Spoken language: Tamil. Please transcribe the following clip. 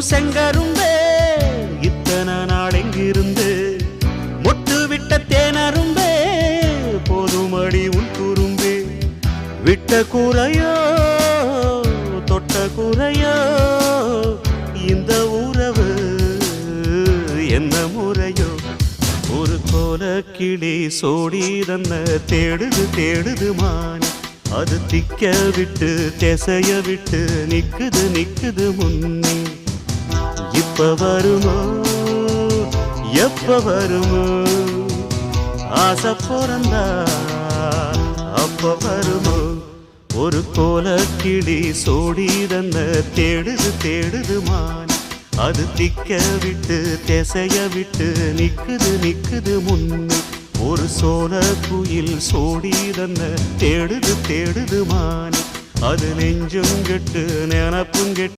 செங்கரும்பே இத்தனை நாள் எங்கிருந்து மொட்டு விட்ட தேனரும்பே போதுமடி உன் குறும்பே விட்ட கூரையோ தொட்ட கூரையோ இந்த உறவு என்ன முறையோ ஒரு கோல கிளி சோடி தன்ன தேடுது தேடுது மான் அது திக்க விட்டு திசைய விட்டு நிக்குது நிக்குது முன்னே இப்ப வருமோ எப்ப வருமோ ஆசை பிறந்தா அப்ப வருமோ ஒரு கோல கிளி சோடி தன்ன தேடுது தேடுது மான் அது திக்க விட்டு திசைய விட்டு நிக்குது நிக்குது முன்னே ஒரு சோல குயில் சோடி தன்ன தேடுது தேடுது மான் அது நெஞ்சும் கெட்டு நினப்பும் கெட்டு